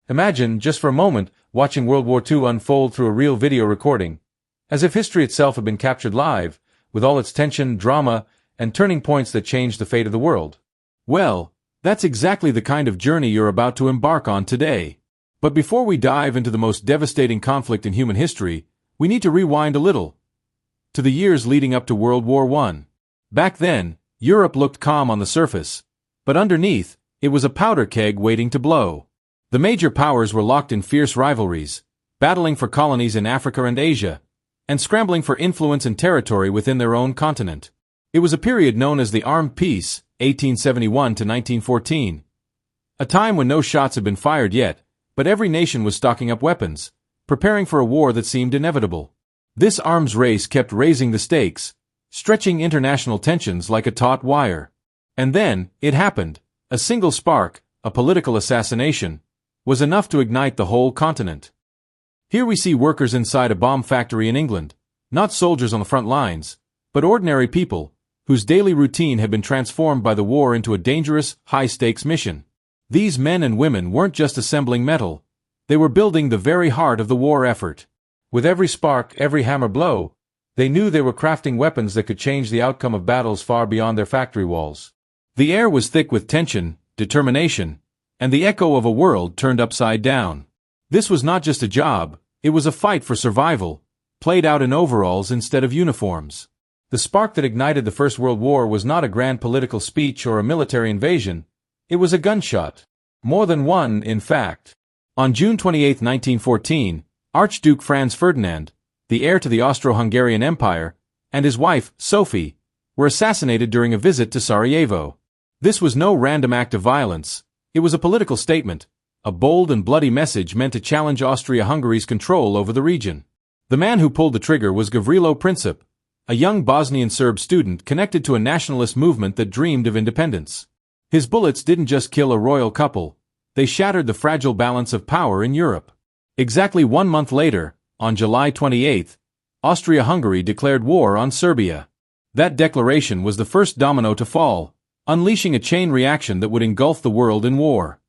Imagine, just for a moment, watching World War II unfold through a real video recording, as if history itself had been captured live, with all its tension, drama, and turning points that changed the fate of the world. Well, that's exactly the kind of journey you're about to embark on today. But before we dive into the most devastating conflict in human history, we need to rewind a little, to the years leading up to World War I. Back then, Europe looked calm on the surface, but underneath, it was a powder keg waiting to blow. The major powers were locked in fierce rivalries, battling for colonies in Africa and Asia, and scrambling for influence and territory within their own continent. It was a period known as the Armed Peace, 1871 to 1914. A time when no shots had been fired yet, but every nation was stocking up weapons, preparing for a war that seemed inevitable. This arms race kept raising the stakes, stretching international tensions like a taut wire. And then, it happened. A single spark, a political assassination, was enough to ignite the whole continent. Here we see workers inside a bomb factory in England, not soldiers on the front lines, but ordinary people, whose daily routine had been transformed by the war into a dangerous, high-stakes mission. These men and women weren't just assembling metal, they were building the very heart of the war effort. With every spark, every hammer blow, they knew they were crafting weapons that could change the outcome of battles far beyond their factory walls. The air was thick with tension, determination, and the echo of a world turned upside down. This was not just a job, it was a fight for survival, played out in overalls instead of uniforms. The spark that ignited the First World War was not a grand political speech or a military invasion, it was a gunshot. More than one, in fact. On June 28, 1914, Archduke Franz Ferdinand, the heir to the Austro-Hungarian Empire, and his wife, Sophie, were assassinated during a visit to Sarajevo. This was no random act of violence, it was a political statement, a bold and bloody message meant to challenge Austria-Hungary's control over the region. The man who pulled the trigger was Gavrilo Princip, a young Bosnian Serb student connected to a nationalist movement that dreamed of independence. His bullets didn't just kill a royal couple, they shattered the fragile balance of power in Europe. Exactly 1 month later, on July 28, Austria-Hungary declared war on Serbia. That declaration was the first domino to fall, unleashing a chain reaction that would engulf the world in war.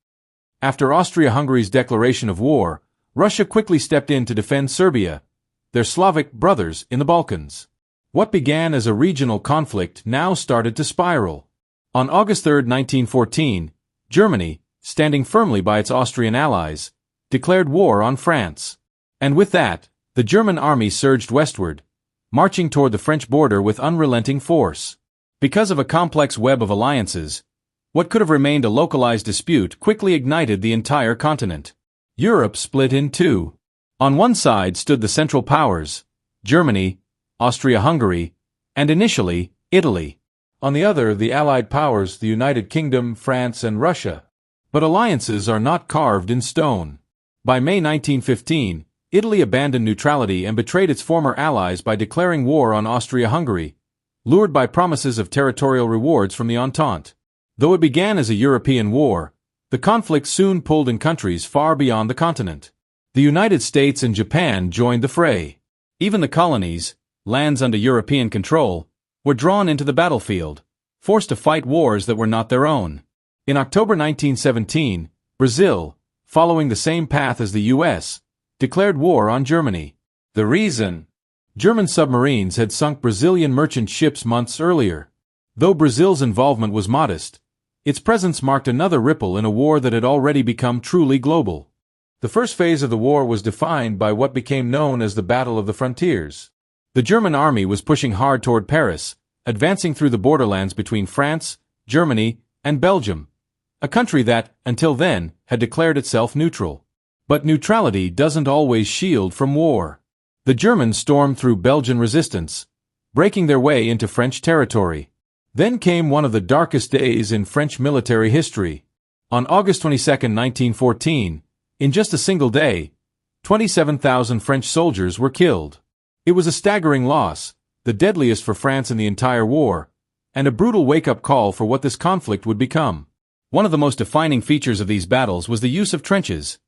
After Austria-Hungary's declaration of war, Russia quickly stepped in to defend Serbia, their Slavic brothers in the Balkans. What began as a regional conflict now started to spiral. On August 3, 1914, Germany, standing firmly by its Austrian allies, declared war on France. And with that, the German army surged westward, marching toward the French border with unrelenting force. Because of a complex web of alliances, what could have remained a localized dispute quickly ignited the entire continent. Europe split in two. On one side stood the Central Powers, Germany, Austria-Hungary, and initially, Italy. On the other, the Allied powers, the United Kingdom, France, and Russia. But alliances are not carved in stone. By May 1915, Italy abandoned neutrality and betrayed its former allies by declaring war on Austria-Hungary, lured by promises of territorial rewards from the Entente. Though it began as a European war, the conflict soon pulled in countries far beyond the continent. The United States and Japan joined the fray. Even the colonies, lands under European control, were drawn into the battlefield, forced to fight wars that were not their own. In October 1917, Brazil, following the same path as the U.S., declared war on Germany. The reason? German submarines had sunk Brazilian merchant ships months earlier. Though Brazil's involvement was modest, its presence marked another ripple in a war that had already become truly global. The first phase of the war was defined by what became known as the Battle of the Frontiers. The German army was pushing hard toward Paris, advancing through the borderlands between France, Germany, and Belgium, a country that, until then, had declared itself neutral. But neutrality doesn't always shield from war. The Germans stormed through Belgian resistance, breaking their way into French territory. Then came one of the darkest days in French military history. On August 22, 1914, in just a single day, 27,000 French soldiers were killed. It was a staggering loss, the deadliest for France in the entire war, and a brutal wake-up call for what this conflict would become. One of the most defining features of these battles was the use of trenches.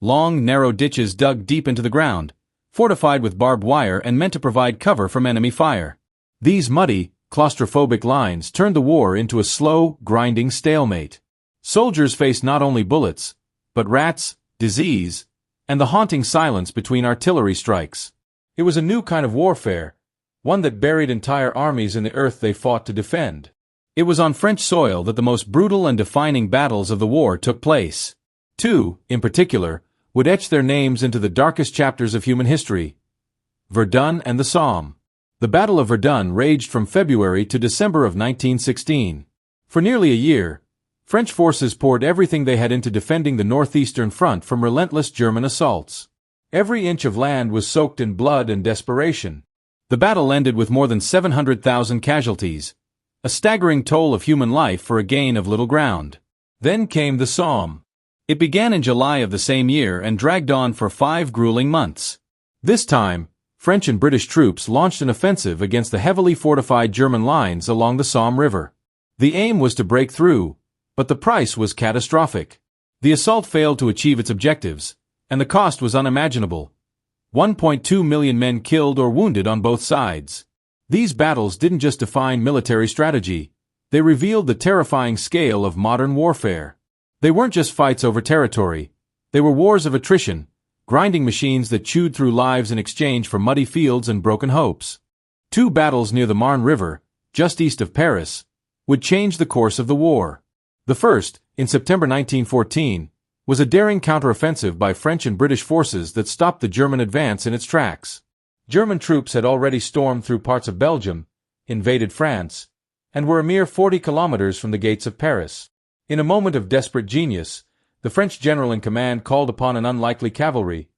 Long, narrow ditches dug deep into the ground, fortified with barbed wire and meant to provide cover from enemy fire. These muddy, claustrophobic lines turned the war into a slow, grinding stalemate. Soldiers faced not only bullets, but rats, disease, and the haunting silence between artillery strikes. It was a new kind of warfare, one that buried entire armies in the earth they fought to defend. It was on French soil that the most brutal and defining battles of the war took place. Two, in particular, would etch their names into the darkest chapters of human history: Verdun and the Somme. The Battle of Verdun raged from February to December of 1916. For nearly a year, French forces poured everything they had into defending the northeastern front from relentless German assaults. Every inch of land was soaked in blood and desperation. The battle ended with more than 700,000 casualties, a staggering toll of human life for a gain of little ground. Then came the Somme. It began in July of the same year and dragged on for 5 grueling months. This time, French and British troops launched an offensive against the heavily fortified German lines along the Somme River. The aim was to break through, but the price was catastrophic. The assault failed to achieve its objectives, and the cost was unimaginable. 1.2 million men killed or wounded on both sides. These battles didn't just define military strategy, they revealed the terrifying scale of modern warfare. They weren't just fights over territory, they were wars of attrition, grinding machines that chewed through lives in exchange for muddy fields and broken hopes. 2 battles near the Marne River, just east of Paris, would change the course of the war. The first, in September 1914, was a daring counteroffensive by French and British forces that stopped the German advance in its tracks. German troops had already stormed through parts of Belgium, invaded France, and were a mere 40 kilometers from the gates of Paris. In a moment of desperate genius, the French general in command called upon an unlikely cavalry.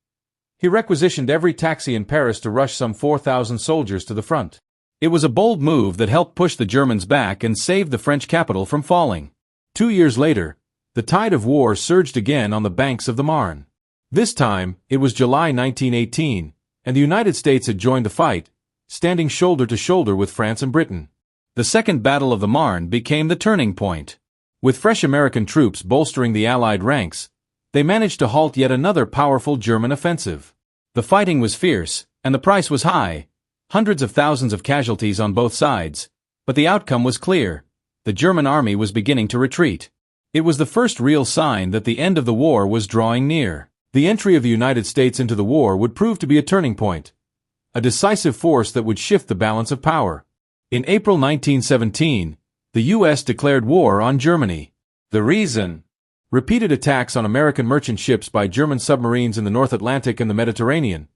He requisitioned every taxi in Paris to rush some 4,000 soldiers to the front. It was a bold move that helped push the Germans back and saved the French capital from falling. 2 years later, the tide of war surged again on the banks of the Marne. This time, it was July 1918, and the United States had joined the fight, standing shoulder to shoulder with France and Britain. The Second Battle of the Marne became the turning point. With fresh American troops bolstering the Allied ranks, they managed to halt yet another powerful German offensive. The fighting was fierce, and the price was high. Hundreds of thousands of casualties on both sides, but the outcome was clear. The German army was beginning to retreat. It was the first real sign that the end of the war was drawing near. The entry of the United States into the war would prove to be a turning point, a decisive force that would shift the balance of power. In April 1917, the U.S. declared war on Germany. The reason? Repeated attacks on American merchant ships by German submarines in the North Atlantic and the Mediterranean.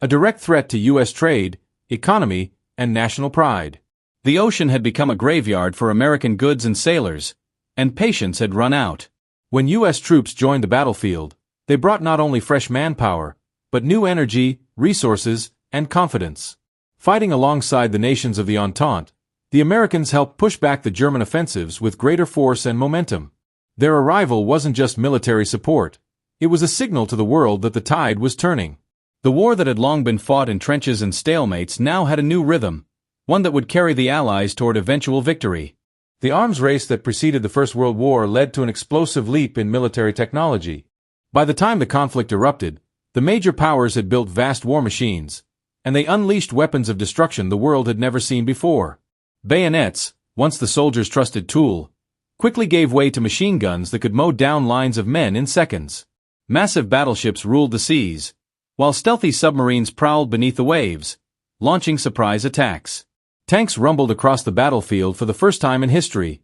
A direct threat to U.S. trade, economy, and national pride. The ocean had become a graveyard for American goods and sailors, and patience had run out. When U.S. troops joined the battlefield, they brought not only fresh manpower, but new energy, resources, and confidence. Fighting alongside the nations of the Entente, the Americans helped push back the German offensives with greater force and momentum. Their arrival wasn't just military support, it was a signal to the world that the tide was turning. The war that had long been fought in trenches and stalemates now had a new rhythm, one that would carry the Allies toward eventual victory. The arms race that preceded the First World War led to an explosive leap in military technology. By the time the conflict erupted, the major powers had built vast war machines, and they unleashed weapons of destruction the world had never seen before. Bayonets, once the soldiers' trusted tool, quickly gave way to machine guns that could mow down lines of men in seconds. Massive battleships ruled the seas, while stealthy submarines prowled beneath the waves, launching surprise attacks. Tanks rumbled across the battlefield for the first time in history,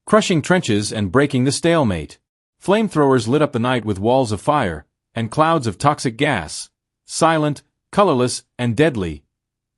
crushing trenches and breaking the stalemate. Flamethrowers lit up the night with walls of fire, and clouds of toxic gas, silent, colorless, and deadly,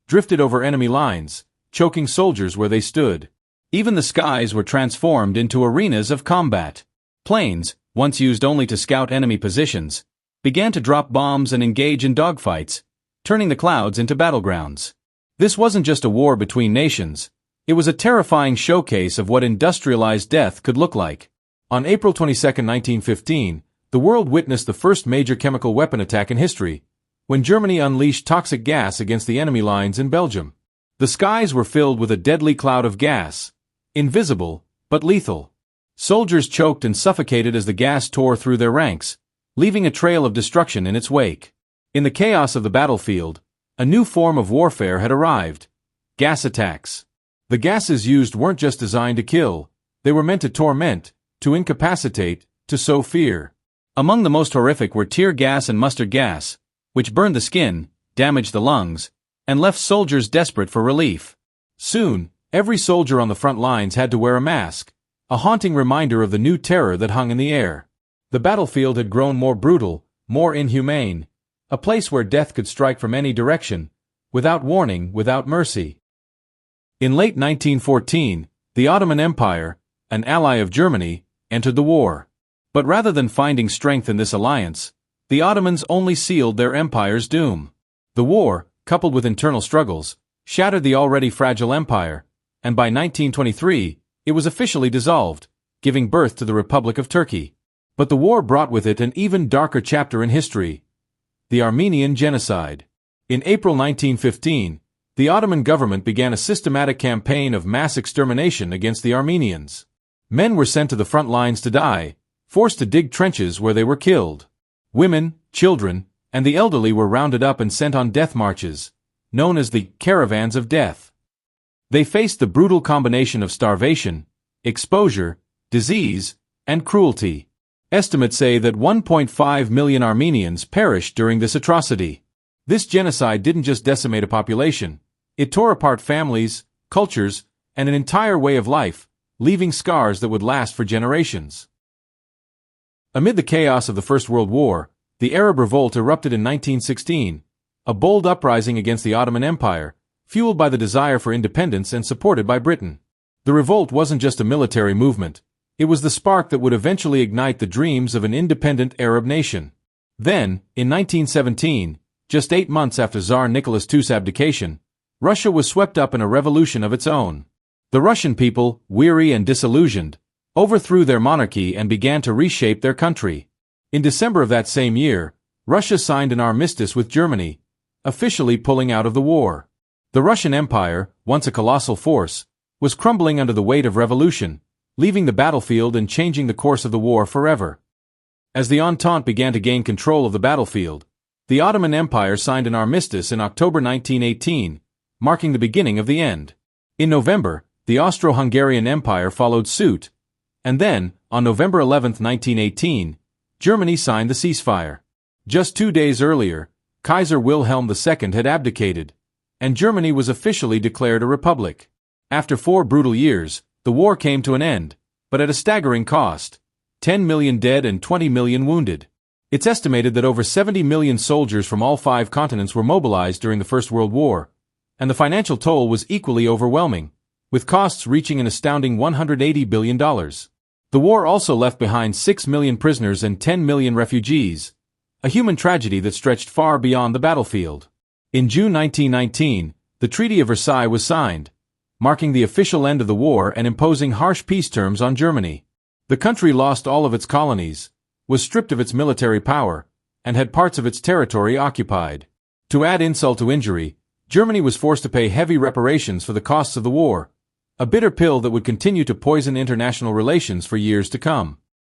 drifted over enemy lines, choking soldiers where they stood. Even the skies were transformed into arenas of combat. Planes, once used only to scout enemy positions, began to drop bombs and engage in dogfights, turning the clouds into battlegrounds. This wasn't just a war between nations, it was a terrifying showcase of what industrialized death could look like. On April 22, 1915, the world witnessed the first major chemical weapon attack in history, when Germany unleashed toxic gas against the enemy lines in Belgium. The skies were filled with a deadly cloud of gas, invisible, but lethal. Soldiers choked and suffocated as the gas tore through their ranks, leaving a trail of destruction in its wake. In the chaos of the battlefield, a new form of warfare had arrived: gas attacks. The gases used weren't just designed to kill, they were meant to torment, to incapacitate, to sow fear. Among the most horrific were tear gas and mustard gas, which burned the skin, damaged the lungs, and left soldiers desperate for relief. Soon, every soldier on the front lines had to wear a mask, a haunting reminder of the new terror that hung in the air. The battlefield had grown more brutal, more inhumane, a place where death could strike from any direction, without warning, without mercy. In late 1914, the Ottoman Empire, an ally of Germany, entered the war. But rather than finding strength in this alliance, the Ottomans only sealed their empire's doom. The war, coupled with internal struggles, shattered the already fragile empire, and by 1923, it was officially dissolved, giving birth to the Republic of Turkey. But the war brought with it an even darker chapter in history: the Armenian Genocide. In April 1915, the Ottoman government began a systematic campaign of mass extermination against the Armenians. Men were sent to the front lines to die, forced to dig trenches where they were killed. Women, children, and the elderly were rounded up and sent on death marches, known as the Caravans of Death. They faced the brutal combination of starvation, exposure, disease, and cruelty. Estimates say that 1.5 million Armenians perished during this atrocity. This genocide didn't just decimate a population, it tore apart families, cultures, and an entire way of life, leaving scars that would last for generations. Amid the chaos of the First World War, the Arab Revolt erupted in 1916, a bold uprising against the Ottoman Empire, fueled by the desire for independence and supported by Britain. The revolt wasn't just a military movement, it was the spark that would eventually ignite the dreams of an independent Arab nation. Then, in 1917, just 8 months after Tsar Nicholas II's abdication, Russia was swept up in a revolution of its own. The Russian people, weary and disillusioned, overthrew their monarchy and began to reshape their country. In December of that same year, Russia signed an armistice with Germany, officially pulling out of the war. The Russian Empire, once a colossal force, was crumbling under the weight of revolution, leaving the battlefield and changing the course of the war forever. As the Entente began to gain control of the battlefield, the Ottoman Empire signed an armistice in October 1918, marking the beginning of the end. In November, the Austro-Hungarian Empire followed suit, and then, on November 11, 1918, Germany signed the ceasefire. Just 2 days earlier, Kaiser Wilhelm II had abdicated, and Germany was officially declared a republic. After 4 brutal years, the war came to an end, but at a staggering cost: 10 million dead and 20 million wounded. It's estimated that over 70 million soldiers from all 5 continents were mobilized during the First World War, and the financial toll was equally overwhelming, with costs reaching an astounding $180 billion. The war also left behind 6 million prisoners and 10 million refugees, a human tragedy that stretched far beyond the battlefield. In June 1919, the Treaty of Versailles was signed, marking the official end of the war and imposing harsh peace terms on Germany. The country lost all of its colonies, was stripped of its military power, and had parts of its territory occupied. To add insult to injury, Germany was forced to pay heavy reparations for the costs of the war, a bitter pill that would continue to poison international relations for years to come.